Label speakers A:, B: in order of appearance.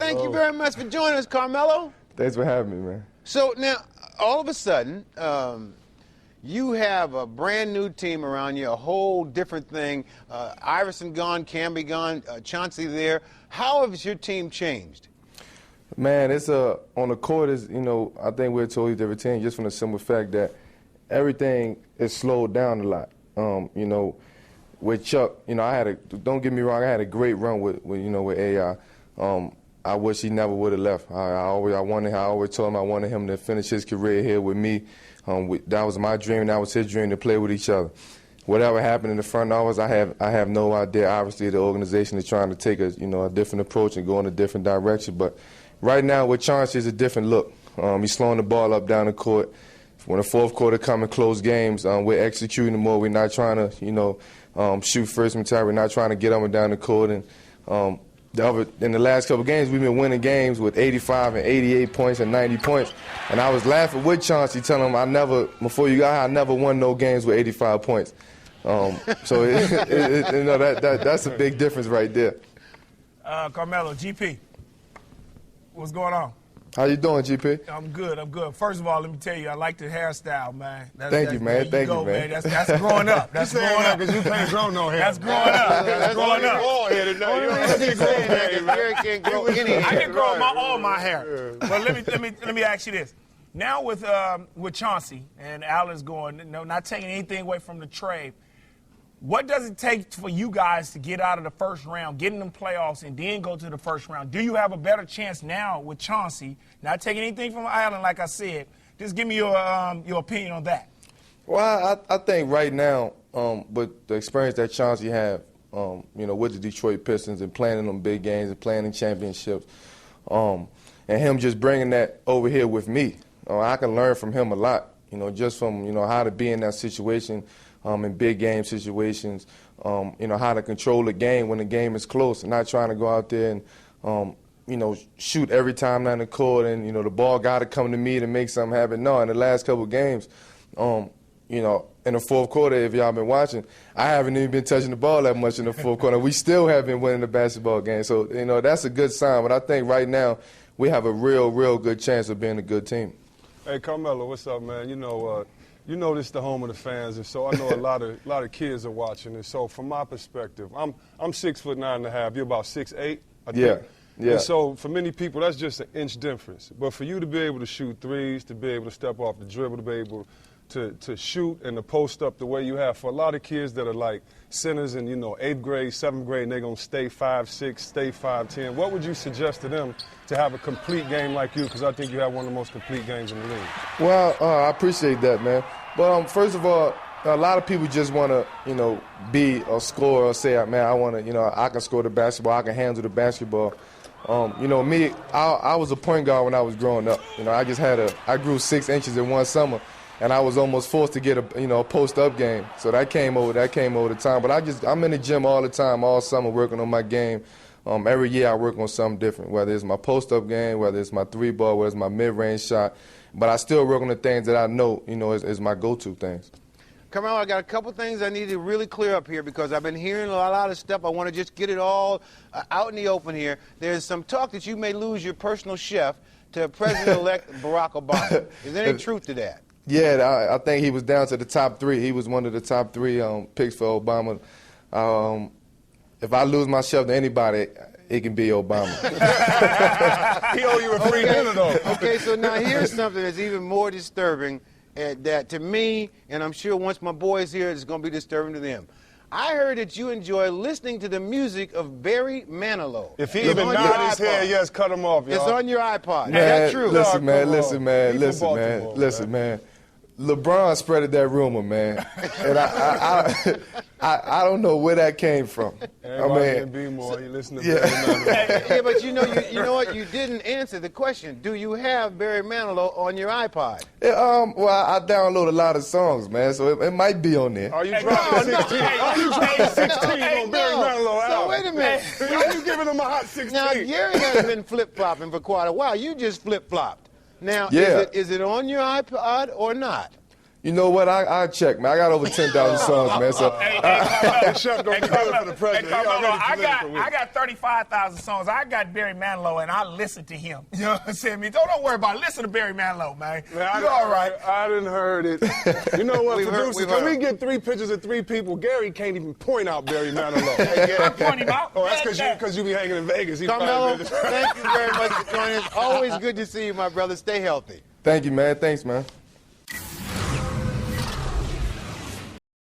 A: Thank you very much for joining us, Carmelo.
B: Thanks for having me, man.
A: So now, all of a sudden, you have a brand new team around you, a whole different thing. Iverson gone, Camby gone, Chauncey there. How has your team changed?
B: Man, it's on the court is, I think we're a totally different team just from the simple fact that everything is slowed down a lot. With Chuck, don't get me wrong, I had a great run with AI. I wish he never would have left. I always told him I wanted him to finish his career here with me. That was my dream, that was his dream, to play with each other. Whatever happened in the front office, I have no idea. Obviously, the organization is trying to take a different approach and go in a different direction. But right now, with Chauncey, it's a different look. He's slowing the ball up down the court. When the fourth quarter come in close games, we're executing more. We're not trying to, shoot first mentality. We're not trying to get up and down the court. And in the last couple of games, we've been winning games with 85 and 88 points and 90 points. And I was laughing with Chauncey, telling him before you got here, I never won no games with 85 points. So that's a big difference right there.
C: Carmelo, GP, what's going on?
B: How you doing, GP?
C: I'm good. First of all, let me tell you, I like the hairstyle, man.
B: Thank you, man. Thank you, man.
C: That's growing up. That's growing up.
D: Because you can't grow no hair.
C: That's growing up. That's growing up. I can grow all my hair. But let me ask you this. Now with Chauncey and Allen's going, not taking anything away from the trade, what does it take for you guys to get out of the first round, get in them playoffs, and then go to the first round? Do you have a better chance now with Chauncey? Not taking anything from Allen, like I said. Just give me your opinion on that.
B: Well, I think right now, with the experience that Chauncey have, with the Detroit Pistons and playing in them big games and playing in championships, and him just bringing that over here with me, I can learn from him a lot. Just from how to be in that situation. In big game situations, how to control the game when the game is close and not trying to go out there and, shoot every time down the court and, the ball got to come to me to make something happen. No, in the last couple of games, in the fourth quarter, if y'all been watching, I haven't even been touching the ball that much in the fourth quarter. We still have been winning the basketball game. So, that's a good sign. But I think right now we have a real good chance of being a good team.
D: Hey, Carmelo, what's up, man? This is the home of the fans, and so I know a lot of kids are watching. And so, from my perspective, I'm 6'9.5". You're about 6'8", I think.
B: Yeah.
D: And so, for many people, that's just an inch difference. But for you to be able to shoot threes, to be able to step off the dribble, to be able to shoot and to post up the way you have, for a lot of kids that are like centers in 8th grade, 7th grade, and they're gonna stay 5'6", stay 5'10". What would you suggest to them to have a complete game like you? Because I think you have one of the most complete games in the league.
B: Well, I appreciate that, man. But first of all, a lot of people just want to, be a scorer or say, man, I want to, I can score the basketball, I can handle the basketball. Me, I was a point guard when I was growing up. I grew 6 inches in one summer, and I was almost forced to get a post-up game. So that came over the time. But I'm in the gym all the time, all summer, working on my game. Every year I work on something different, whether it's my post-up game, whether it's my 3-ball, whether it's my mid-range shot. But I still work on the things that I know, is my go-to things.
A: Carmelo, I got a couple things I need to really clear up here because I've been hearing a lot of stuff. I want to just get it all out in the open here. There's some talk that you may lose your personal chef to President-elect Barack Obama. Is there any truth to that?
B: Yeah, I think he was down to the top 3. He was one of the top 3 picks for Obama. If I lose my chef to anybody, it can be Obama.
D: He owe you a free dinner, though.
A: Okay, so now here's something that's even more disturbing that to me, and I'm sure once my boys hear it, it's going to be disturbing to them. I heard that you enjoy listening to the music of Barry Manilow.
D: If he even nod his head, yes, cut him off, y'all.
A: It's on your iPod.
B: Man,
A: Is that true?
B: Listen, man. LeBron spreaded that rumor, man, and I don't know where that came from.
D: Everybody can be more. You listen to Barry
A: Manilow. Yeah, but you know what? You didn't answer the question. Do you have Barry Manilow on your iPod?
B: Well, I download a lot of songs, man, so it might be on there.
D: Are you dropping 16? Are you dropping 16 on Barry Manilow album?
A: So wait a minute.
D: Are you giving him a hot 16?
A: Now Gary has been flip-flopping for quite a while. You just flip-flopped. Now,
B: yeah.
A: is it on your iPod or not?
B: You know what? I check, man. I got over 10,000 songs, man. So
D: Chef gonna be good for the president. He
C: Carmelo,
D: already political with
C: I got 35,000 songs. I got Barry Manilow, and I listen to him. You know what I'm saying? Don't worry about it. Listen to Barry Manilow, man. You're all right.
D: I didn't heard it. You know what, producer? Can we get 3 pictures of 3 people? Gary can't even point out Barry Manilow.
C: I point him out.
D: Oh, that's because you be hanging in Vegas.
A: Carmelo, thank you very much for joining us. Always good to see you, my brother. Stay healthy.
B: thank you, man. Thanks, man.